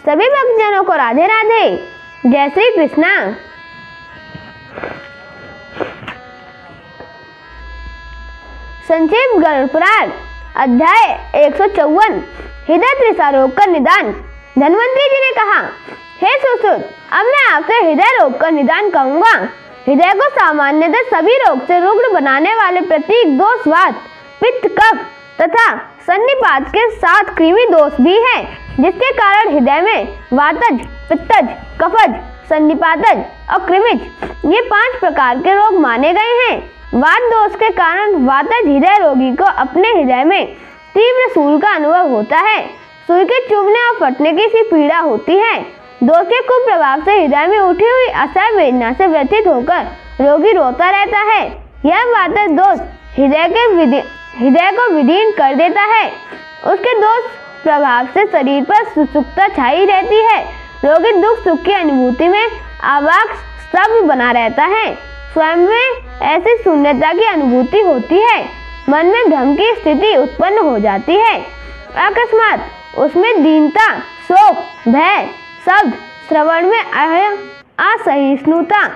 सभी भक्तजनों को राधे राधे। जय श्री कृष्णा। संक्षिप्त गरुड़ पुराण अध्याय 154 हृदय त्रिषा रोग का निदान। धन्वंतरी जी ने कहा, हे सुश्रुत, अब मैं आपसे हृदय रोग का निदान कहूँगा। हृदय को सामान्यतः सभी रोग से रुग्ण बनाने वाले प्रतीक दोष वात, पित्त, कफ तथा सन्निपात के साथ कृमि दोष भी है, जिसके कारण हृदय में वातज, पित्तज, कफज, सन्निपातज और कृमिज ये 5 प्रकार के रोग माने गए हैं। वात दोष के कारण वातज हृदय रोगी को अपने हृदय में तीव्र सूल का अनुभव होता है। सुई के चुभने और फटने की सी पीड़ा होती है। दोष के कुप्रभाव से हृदय में उठी हुई असह्य वेदना से व्यथित होकर रोगी रोता रहता है। यह वातज दोष हृदय को विदीर्ण कर देता है। उसके दोष प्रभाव से शरीर पर सुसुप्तता छाई रहती है। रोगी दुख सुख की अनुभूति में अवाक स्तब्ध बना रहता है। स्वयं में ऐसी शून्यता की अनुभूति होती है। मन में भ्रम की स्थिति उत्पन्न हो जाती है। अकस्मात उसमें दीनता, शोक, भय, शब्द श्रवण में असहिष्णुता,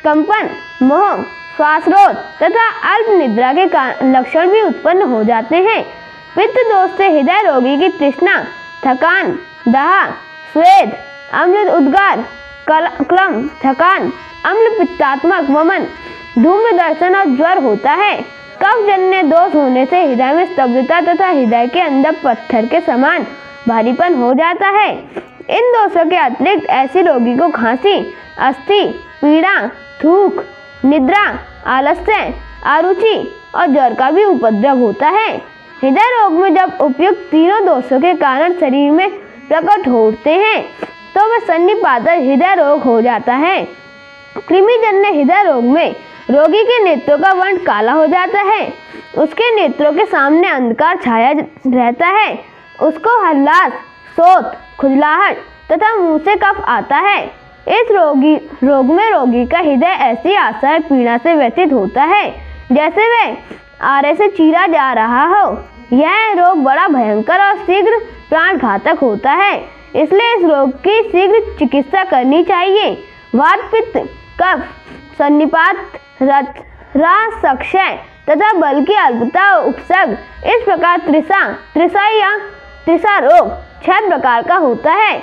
कंपन, मोह, श्वासरोध तथा अल्प निद्रा के लक्षण भी उत्पन्न हो जाते हैं। पित्त दोष से हृदय रोगी की तृष्णा, थकान, दाह, स्वेद, अम्ल उद्गार, क्लम, थकान, अम्ल पित्तात्मक वमन, धूम्र दर्शन और ज्वर होता है। कफ जन्य दोष होने से हृदय में स्तब्धता तथा हृदय के अंदर पत्थर के समान भारीपन हो जाता है। इन दोषों के अतिरिक्त ऐसी रोगी को खांसी, अस्थि, पीड़ा, थूक, निद्रा, आलस्य, अरुचि और ज्वर का भी उपद्रव होता है। हृदय रोग में जब उपयुक्त तीनों दोषों के कारण शरीर में प्रकट होते हैं तो वह सन्निपातज हृदय रोग हो जाता है। कृमिजन्य हृदय रोग में रोगी के नेत्रों का वर्ण काला हो जाता है। उसके नेत्रों के सामने अंधकार छाया रहता है। उसको हल्लास, सोत, खुजलाहट तथा मुंह से कफ आता है। इस रोग में रोगी का हृदय ऐसी असह्य पीड़ा से व्यथित होता है जैसे वह आरे से चीरा जा रहा हो। यह रोग बड़ा भयंकर और शीघ्र प्राणघातक होता है, इसलिए इस रोग की शीघ्र चिकित्सा करनी चाहिए। वात, पित्त, कफ, सन्निपात, रसक्षय तथा बल की अल्पता और उपसर्ग इस प्रकार त्रिषा रोग 6 प्रकार का होता है।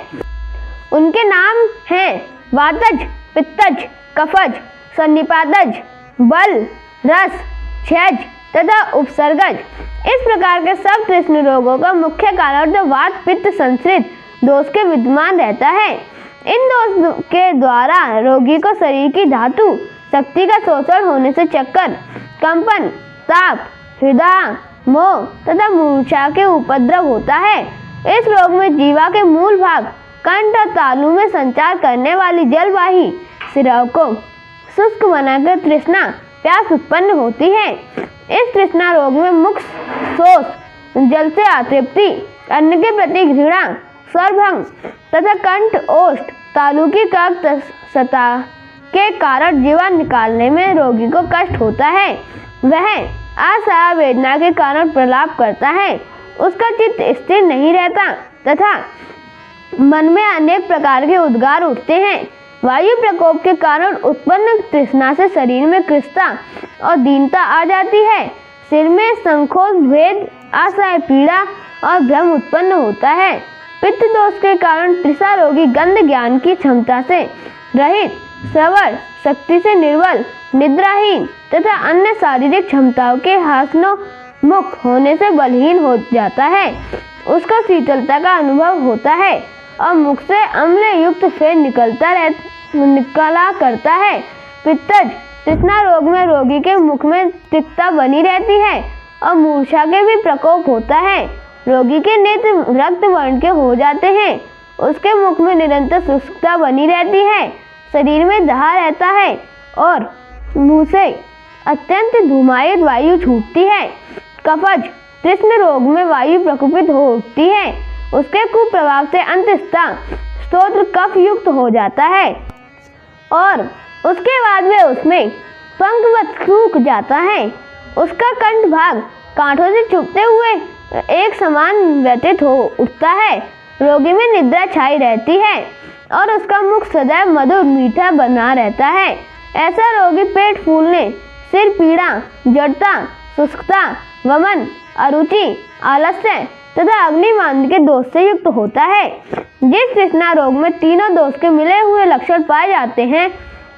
उनके नाम हैं वातज, पित्तज, कफज, सन्निपातज, बल, रस, क्षयज तथा उपसर्गज। इस प्रकार के सब तृष्ण रोगों का मुख्य कारण तो वात पित्त संश्रित दोष के विद्यमान रहता है। इन दोष के द्वारा रोगी को शरीर की धातु शक्ति का शोषण होने से चक्कर, कंपन, ताप, हृदय मोह तथा मूर्छा के उपद्रव होता है। इस रोग में जीवा के मूल भाग कंठ और तालु में संचार करने वाली जलवाही सिरा को शुष्क बनाकर तृष्णा, प्यास उत्पन्न होती है। इस तृष्णा रोग में मुख शोष, जल से अतृप्ति, अन्न के प्रति घृणा, स्वरभंग तथा कंठ ओष्ठ, तालु की कफ सतह के कारण जीवा निकालने में रोगी को कष्ट होता है। वह असह्य वेदना के कारण प्रलाप करता है। उसका चित्त स्थिर नहीं रहता तथा मन में अनेक प्रकार के उद्गार उठते हैं। वायु प्रकोप के कारण उत्पन्न तृष्णा से शरीर में कृशता और दीनता आ जाती है। सिर में संकोच, भेद, असह्य पीड़ा और भ्रम उत्पन्न होता है। पित्त दोष के कारण त्रिषा रोगी गंध ज्ञान की क्षमता से रहित, श्रवण शक्ति से निर्बल, निद्राहीन तथा अन्य शारीरिक क्षमताओं के हास्योन्मुख होने से बलहीन हो जाता है। उसको शीतलता का अनुभव होता है और मुख से अम्ल युक्त फेन निकला करता है। पित्तज तृष्णा रोग में रोगी के मुख में तिक्तता बनी रहती है और मूर्छा के भी प्रकोप होता है। रोगी के नेत्र रक्त वर्ण के हो जाते हैं। उसके मुख में निरंतर शुष्कता बनी रहती है। शरीर में दाह रहता है और मुंह से अत्यंत धूमायित वायु छूटती है। कफज तृष्ण रोग में वायु प्रकुपित हो उठती है। उसके कुप्रभाव से अंततः स्तोत्र कफ युक्त हो जाता है और उसके बाद में उसमें पंखवत सूख जाता है। उसका कंठ भाग कांटों से चुभते हुए एक समान व्यथित हो उठता है। रोगी में निद्रा छाई रहती है और उसका मुख सदैव मधुर मीठा बना रहता है। ऐसा रोगी पेट फूलने, सिर पीड़ा, जड़ता, शुष्कता, वमन, अरुचि, आलस्य तथा अग्निमांद के दोष से युक्त होता है। जिस तृष्णा रोग में तीनों दोष के मिले हुए लक्षण पाए जाते हैं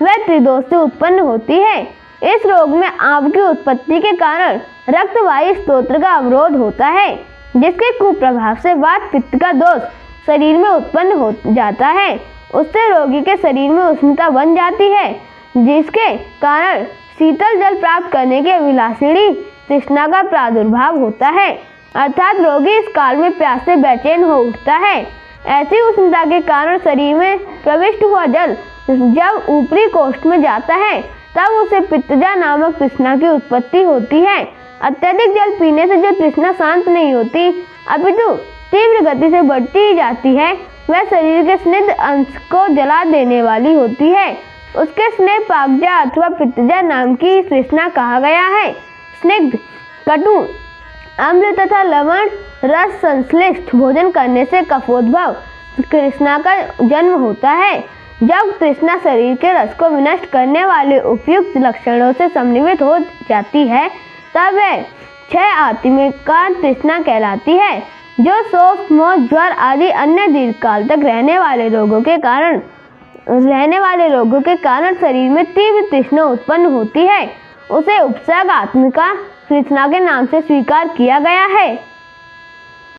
वह त्रिदोष से उत्पन्न होती है। इस रोग में आप की उत्पत्ति के कारण रक्तवायु स्तोत्र का अवरोध होता है, जिसके कुप्रभाव से वात पित्त का दोष शरीर में उत्पन्न हो जाता है। उससे रोगी के शरीर में उष्णता बन जाती है, जिसके कारण शीतल जल प्राप्त करने की अभिलाषिणी तृष्णा का प्रादुर्भाव होता है, अर्थात रोगी इस काल में प्यास से बेचैन हो उठता है। ऐसी उष्णता के कारण शरीर में प्रविष्ट हुआ जल जब ऊपरी कोष्ठ में जाता है तब उसे पित्तजा नामक तृष्णा की उत्पत्ति होती है। अत्यधिक जल पीने से जो तृष्णा शांत नहीं होती अपितु तीव्र गति से बढ़ती ही जाती है, वह शरीर के स्निग्ध अंश को जला देने वाली होती है। उसके स्नेह पाकजा अथवा पित्तजा नाम की तृष्णा कहा गया है। स्निग्ध, कटु, अम्ल तथा लवण रस संश्लिष्ट भोजन करने से कफोद्भव तृष्णा का जन्म होता है। जब तृष्णा शरीर के रस को विनष्ट करने वाले उपयुक्त लक्षणों से समन्वित हो जाती है तब वह क्षय आत्मिका तृष्णा कहलाती है, जो शोफ, मोह, ज्वर आदि अन्य दीर्घकाल तक रहने वाले रोगों के कारण शरीर में तीव्र तृष्णा उत्पन्न होती है। उसे उपसर्ग आत्मिका तृष्णा के नाम से स्वीकार किया गया है।